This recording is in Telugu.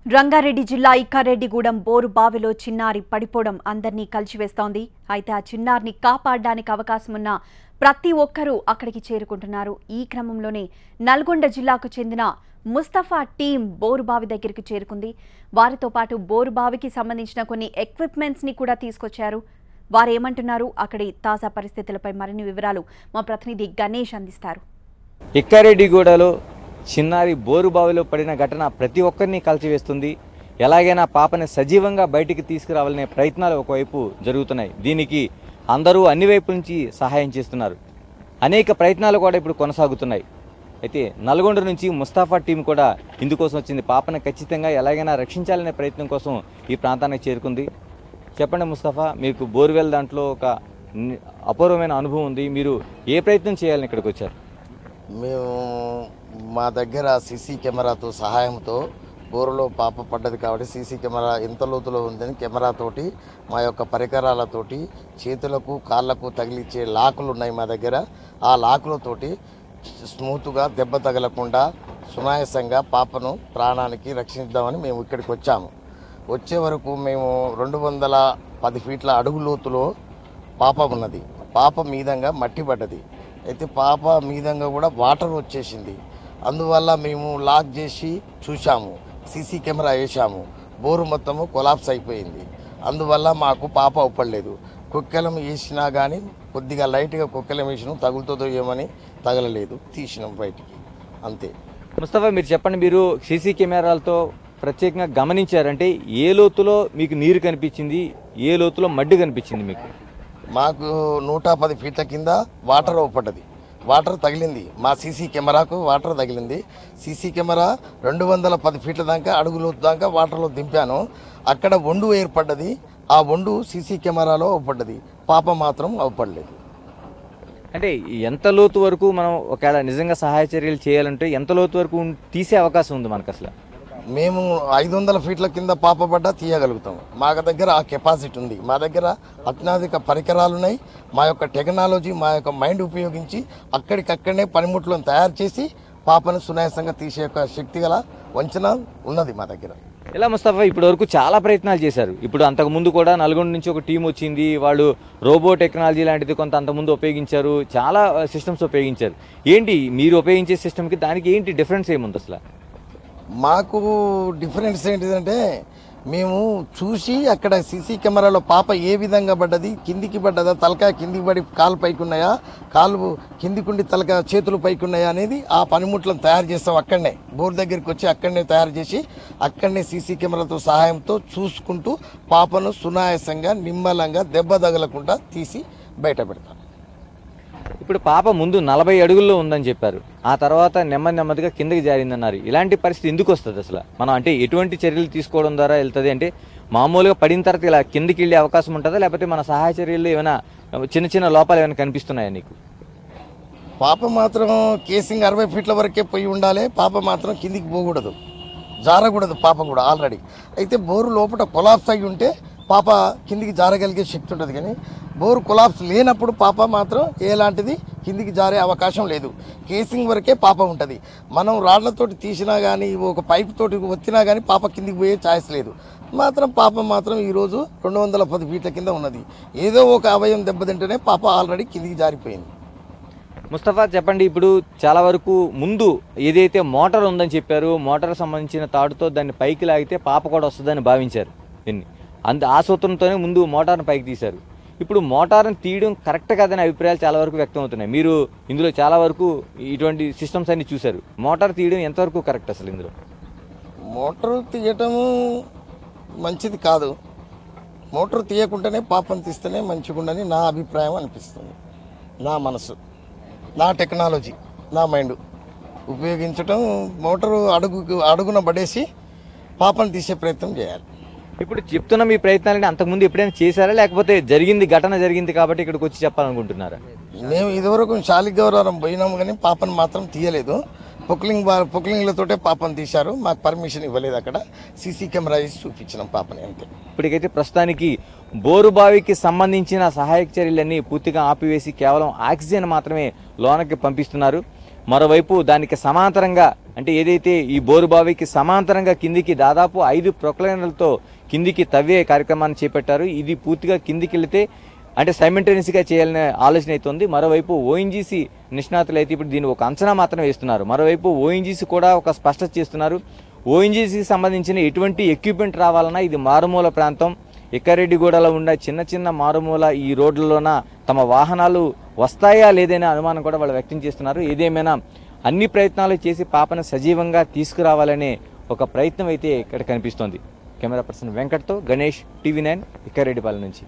రంగారెడ్డి జిల్లా ఇక్కారెడ్డిగూడెం బోరు బావిలో చిన్నారి పడిపోవడం అందర్నీ కలిచివేస్తోంది. అయితే ఆ చిన్నారిని కాపాడడానికి అవకాశం ఉన్న ప్రతి ఒక్కరూ అక్కడికి చేరుకుంటున్నారు. ఈ క్రమంలోనే నల్గొండ జిల్లాకు చెందిన ముస్తఫా టీం బోరు బావి దగ్గరికి చేరుకుంది. వారితో పాటు బోరు బావికి సంబంధించిన కొన్ని ఎక్విప్మెంట్స్ ని కూడా తీసుకొచ్చారు. వారేమంటున్నారు, అక్కడి తాజా పరిస్థితులపై మరిన్ని వివరాలు మా ప్రతినిధి గణేష్ అందిస్తారు. ఇక్కారెడ్డిగూడలో చిన్నారి బోరు బావిలో పడిన ఘటన ప్రతి ఒక్కరిని కలిచివేస్తుంది. ఎలాగైనా పాపని సజీవంగా బయటికి తీసుకురావాలనే ప్రయత్నాలు ఒకవైపు జరుగుతున్నాయి. దీనికి అందరూ అన్ని వైపుల నుంచి సహాయం చేస్తున్నారు. అనేక ప్రయత్నాలు కూడా ఇప్పుడు కొనసాగుతున్నాయి. అయితే నల్గొండ నుంచి ముస్తాఫా టీం కూడా ఇందుకోసం వచ్చింది. పాపను ఖచ్చితంగా ఎలాగైనా రక్షించాలనే ప్రయత్నం కోసం ఈ ప్రాంతానికి చేరుకుంది. చెప్పండి ముస్తాఫా, మీకు బోర్వెల్ దాంట్లో ఒక అపూర్వమైన అనుభవం ఉంది. మీరు ఏ ప్రయత్నం చేయాలని ఇక్కడికి వచ్చారు? మేము మా దగ్గర సీసీ కెమెరాతో సహాయంతో బోరులో పాప పడ్డది కాబట్టి సీసీ కెమెరా ఎంత లోతులో ఉందని కెమెరాతోటి మా యొక్క పరికరాలతోటి చేతులకు కాళ్ళకు తగిలిచ్చే లాకులు ఉన్నాయి మా దగ్గర. ఆ లాకులతోటి స్మూత్గా దెబ్బ తగలకుండా సునాయాసంగా పాపను ప్రాణానికి రక్షిద్దామని మేము ఇక్కడికి వచ్చాము. వచ్చే వరకు మేము 210 ఫీట్ల అడుగు లోతులో పాప ఉన్నది. పాప మీదంగా మట్టి పడ్డది. అయితే పాప మీదంగా కూడా వాటర్ వచ్చేసింది. అందువల్ల మేము లాక్ చేసి చూసాము, సీసీ కెమెరా వేసాము. బోరు మొత్తము కొలాప్స్ అయిపోయింది. అందువల్ల మాకు పాప ఉప్పడలేదు. కుక్కెలం వేసినా కానీ కొద్దిగా లైట్గా కుక్కెలం వేసినాం, తగులుతుందో ఏమని తగలలేదు, తీసినాం బయటికి, అంతే. ముస్తఫా, మీరు చెప్పండి, మీరు సీసీ కెమెరాలతో ప్రత్యేకంగా గమనించారంటే ఏ లోతులో మీకు నీరు కనిపించింది, ఏ లోతులో మడ్డి కనిపించింది మీకు? మాకు 110 ఫీట్ల కింద వాటర్ పడ్డది. వాటర్ తగిలింది, మా సీసీ కెమెరాకు వాటర్ తగిలింది. సీసీ కెమెరా 210 ఫీట్ల దాకా అడుగులో దాకా వాటర్లో దింపాను. అక్కడ ఒండు ఏర్పడ్డది. ఆ ఒండు సీసీ కెమెరాలో అవుపడ్డది. పాప మాత్రం అవుపడలేదు. అంటే ఎంత లోతు వరకు మనం ఒకవేళ నిజంగా సహాయ చర్యలు చేయాలంటే ఎంత లోతు వరకు తీసే అవకాశం ఉంది మనకు? అసలు మేము 500 ఫీట్ల కింద పాప పడ్డా తీయగలుగుతాం. మా దగ్గర ఆ కెపాసిటీ ఉంది. మా దగ్గర అత్యాధునిక పరికరాలు ఉన్నాయి. మా యొక్క టెక్నాలజీ, మా యొక్క మైండ్ ఉపయోగించి అక్కడికక్కడనే పనిముట్లను తయారు చేసి పాపను సునాయాసంగా తీసే యొక్క శక్తి గల వంచన ఉన్నది మా దగ్గర. ఇలా ముస్తఫా, ఇప్పటి వరకు చాలా ప్రయత్నాలు చేశారు. ఇప్పుడు అంతకుముందు కూడా నల్గొండ నుంచి ఒక టీం వచ్చింది. వాళ్ళు రోబో టెక్నాలజీ లాంటిది కొంత అంతకుముందు ఉపయోగించారు, చాలా సిస్టమ్స్ ఉపయోగించారు. ఏంటి మీరు ఉపయోగించే సిస్టమ్కి దానికి ఏంటి డిఫరెన్స్ ఏముంది అసలు? మాకు డిఫరెన్స్ ఏంటిదంటే, మేము చూసి అక్కడ సీసీ కెమెరాలో పాప ఏ విధంగా పడ్డది, కిందికి పడ్డదా, తలకాయ కిందికి పడి కాలు పైకి ఉన్నాయా, కాలు కిందికుండి తలకాయ చేతులు పైకి ఉన్నాయా అనేది ఆ పనిముట్లను తయారు చేస్తాం. అక్కడనే బోర్ దగ్గరికి వచ్చి అక్కడనే తయారు చేసి అక్కడనే సీసీ కెమెరాతో సహాయంతో చూసుకుంటూ పాపను సునాయాసంగా నిమ్మలంగా దెబ్బ తగలకుండా తీసి బయట పెడతాం. ఇప్పుడు పాప ముందు 40 అడుగుల్లో ఉందని చెప్పారు, ఆ తర్వాత నెమ్మదిగా కిందకి జారిందన్నారు. ఇలాంటి పరిస్థితి ఎందుకు వస్తుంది అసలు? మనం అంటే ఎటువంటి చర్యలు తీసుకోవడం ద్వారా వెళ్తుంది? అంటే మామూలుగా పడిన తర్వాత ఇలా కిందకి వెళ్ళే అవకాశం ఉంటుందా, లేకపోతే మన సహాయ చర్యల్లో ఏమైనా చిన్న లోపాలు ఏమైనా కనిపిస్తున్నాయా నీకు? పాప మాత్రం కేసింగ్ 60 ఫీట్ల వరకే పోయి ఉండాలి. పాప మాత్రం కిందికి పోకూడదు, జారకూడదు పాప కూడా ఆల్రెడీ. అయితే బోరు లోపల కొలాప్స్ అయి ఉంటే పాప కిందికి జారగలిగే శక్తి ఉంటుంది. కానీ బోరు కొలాప్స్ లేనప్పుడు పాప మాత్రం ఎలాంటిది కిందికి జారే అవకాశం లేదు. కేసింగ్ వరకే పాప ఉంటుంది. మనం రాళ్లతోటి తీసినా కానీ ఒక పైప్ తోటి వచ్చినా కానీ పాప కిందికి పోయే ఛాయిస్ లేదు. పాప మాత్రం ఈరోజు 210 ఫీట్ల కింద ఉన్నది. ఏదో ఒక అవయం దెబ్బతింటేనే పాప ఆల్రెడీ కిందికి జారిపోయింది. ముస్తఫా, చెప్పండి, ఇప్పుడు చాలా వరకు ముందు ఏదైతే మోటార్ ఉందని చెప్పారు, మోటార్ సంబంధించిన తాడుతో దాన్ని పైకి లాగితే పాప కూడా వస్తుందని భావించారు. ఆ సూత్రంతోనే ముందు మోటార్ని పైకి తీశారు. ఇప్పుడు మోటార్ని తీయడం కరెక్ట్ కాదనే అభిప్రాయాలు చాలా వరకు వ్యక్తం అవుతున్నాయి. మీరు ఇందులో చాలా వరకు ఇటువంటి సిస్టమ్స్ అన్ని చూశారు. మోటార్ తీయడం ఎంతవరకు కరెక్ట్ అసలు? ఇందులో మోటార్ తీయటము మంచిది కాదు. మోటార్ తీయకుండానే పాపను తీస్తేనే మంచిగుండని నా అభిప్రాయం అనిపిస్తుంది. నా మనసు, నా టెక్నాలజీ, నా మైండ్ ఉపయోగించటం, మోటారు అడుగున పడేసి పాపను తీసే ప్రయత్నం చేయాలి. ఇప్పుడు చెప్తున్న మీ ప్రయత్నాలని అంతకుముందు ఎప్పుడైనా చేశారా, లేకపోతే ఘటన జరిగింది కాబట్టి ఇక్కడికి వచ్చి చెప్పాలనుకుంటున్నారా? మేము ఇదివరకు శాలిగౌరవం పోయినాము కానీ పాపను మాత్రం తీయలేదు. పొక్లింగ్లతోటే పాపను తీశారు. మాకు పర్మిషన్ ఇవ్వలేదు. అక్కడ సీసీ కెమెరా వేసి చూపించినాం పాపని, అంతే. ఇప్పటికైతే ప్రస్తుతానికి బోరుబావికి సంబంధించిన సహాయక చర్యలన్నీ పూర్తిగా ఆపివేసి కేవలం ఆక్సిజన్ మాత్రమే లోనకి పంపిస్తున్నారు. మరోవైపు దానికి సమాంతరంగా అంటే ఏదైతే ఈ బోరుబావికి సమాంతరంగా కిందికి దాదాపు 5 ప్రొక్లైనర్లతో కిందికి తవ్వే కార్యక్రమాన్ని చేపట్టారు. ఇది పూర్తిగా కిందికి వెళితే అంటే సైమెంటేనియస్గా చేయాలనే ఆలోచన అవుతుంది. మరోవైపు ఓఎన్జీసీ నిష్ణాతులు అయితే ఇప్పుడు దీన్ని ఒక అంచనా మాత్రం వేస్తున్నారు. మరోవైపు ఓఎన్జీసీ కూడా ఒక స్పష్టత చేస్తున్నారు. ఓఎన్జీసీకి సంబంధించిన ఎటువంటి ఎక్విప్మెంట్ రావాలన్నా ఇది మారుమూల ప్రాంతం, ఎక్కారెడ్డిగూడలో ఉన్న చిన్న చిన్న మారుమూల ఈ రోడ్లలోన తమ వాహనాలు వస్తాయా లేదనే అనుమానం కూడా వాళ్ళు వ్యక్తం చేస్తున్నారు. ఏదేమైనా అన్ని ప్రయత్నాలు చేసి పాపను సజీవంగా తీసుకురావాలనే ఒక ప్రయత్నం అయితే ఇక్కడ కనిపిస్తోంది. కెమెరా పర్సన్ వెంకట్తో గణేష్, టీవీ 9 ఎక్కారెడ్డిపాలెం నుంచి.